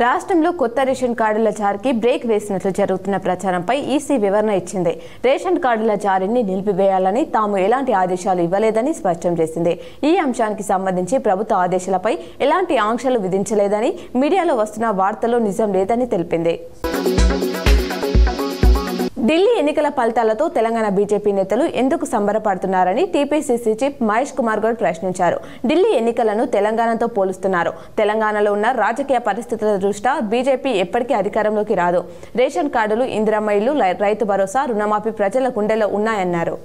రాష్ట్రంలో కొత్త రేషన్ కార్డుల జారీకి బ్రేక్ వేసినట్లు జరుగుతున్న ప్రచారంపై ఈసీ వివరణ ఇచ్చింది. రేషన్ కార్డుల జారీని నిలిపివేయాలని తాము ఎలాంటి ఆదేశాలు ఇవ్వలేదని స్పష్టం చేసింది. ఈ అంశానికి సంబంధించి ప్రభుత్వ ఆదేశాలపై ఎలాంటి ఆంక్షలు విధించలేదని, మీడియాలో వస్తున్న వార్తల్లో నిజం లేదని తెలిపింది. ఢిల్లీ ఎన్నికల ఫలితాలతో తెలంగాణ బీజేపీ నేతలు ఎందుకు సంబరపడుతున్నారని టీపీసీసీ చీఫ్ మహేష్ కుమార్ గౌడ్ ప్రశ్నించారు. ఢిల్లీ ఎన్నికలను తెలంగాణతో పోలుస్తున్నారు. తెలంగాణలో ఉన్న రాజకీయ పరిస్థితుల దృష్ట్యా బీజేపీ ఎప్పటికీ అధికారంలోకి రాదు. రేషన్ కార్డులు, ఇందిరమ్మ ఇళ్లు, రైతు భరోసా, రుణమాఫీ ప్రజల గుండెలో ఉన్నాయన్నారు.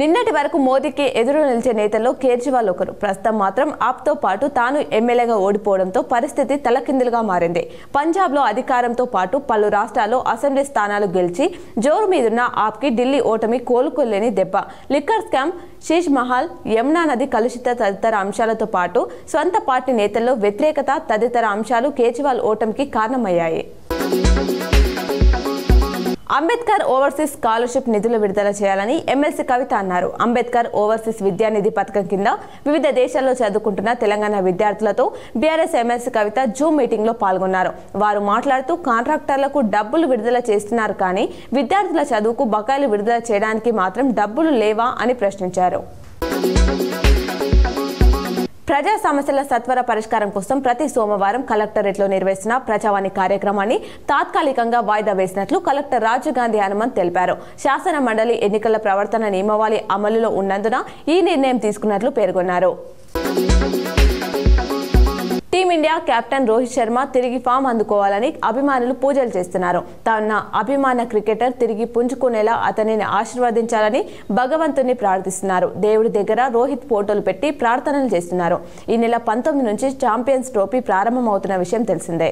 నిన్నటి వరకు మోదీకి ఎదురు నిలిచే నేతల్లో కేజ్రీవాల్ ఒకరు. ప్రస్తుతం మాత్రం ఆప్తో పాటు తాను ఎమ్మెల్యేగా ఓడిపోవడంతో పరిస్థితి తలకిందులుగా మారింది. పంజాబ్లో అధికారంతో పాటు పలు రాష్ట్రాల్లో అసెంబ్లీ స్థానాలు గెలిచి జోరు మీదున్న ఆప్కి ఢిల్లీ ఓటమి కోలుకోలేని దెబ్బ. లిక్కర్ స్కామ్, శీష్ మహల్, యమునా నది కలుషిత తదితర అంశాలతో పాటు స్వంత పార్టీ నేతల్లో వ్యతిరేకత తదితర అంశాలు కేజ్రీవాల్ ఓటమికి కారణమయ్యాయి. అంబేద్కర్ ఓవర్సీస్ స్కాలర్షిప్ నిధులు విడుదల చేయాలని ఎమ్మెల్సీ కవిత అన్నారు. అంబేద్కర్ ఓవర్సీస్ విద్యానిధి పథకం కింద వివిధ దేశాల్లో చదువుకుంటున్న తెలంగాణ విద్యార్థులతో బీఆర్ఎస్ ఎమ్మెల్సీ కవిత జూమ్ మీటింగ్ లో పాల్గొన్నారు. వారు మాట్లాడుతూ కాంట్రాక్టర్లకు డబ్బులు విడుదల చేస్తున్నారు, కానీ విద్యార్థుల చదువుకు బకాయిలు విడుదల చేయడానికి మాత్రం డబ్బులు లేవా అని ప్రశ్నించారు. ప్రజా సమస్యల సత్వర పరిష్కారం కోసం ప్రతి సోమవారం కలెక్టరేట్లో నిర్వహిస్తున్న ప్రజావాణి కార్యక్రమాన్ని తాత్కాలికంగా వాయిదా వేసినట్లు కలెక్టర్ రాజీవ్ గాంధీ హనుమంత్ తెలిపారు. శాసన మండలి ఎన్నికల ప్రవర్తన నియమావళి అమలులో ఉన్నందున ఈ నిర్ణయం తీసుకున్నట్లు పేర్కొన్నారు. టీమిండియా కెప్టెన్ రోహిత్ శర్మ తిరిగి ఫామ్ అందుకోవాలని అభిమానులు పూజలు చేస్తున్నారు. తన అభిమాన క్రికెటర్ తిరిగి పుంజుకునేలా అతనిని ఆశీర్వదించాలని భగవంతుని ప్రార్థిస్తున్నారు. దేవుడి దగ్గర రోహిత్ ఫోటోలు పెట్టి ప్రార్థనలు చేస్తున్నారు. ఈ నెల 19 నుంచి ఛాంపియన్స్ ట్రోఫీ ప్రారంభమవుతున్న విషయం తెలిసిందే.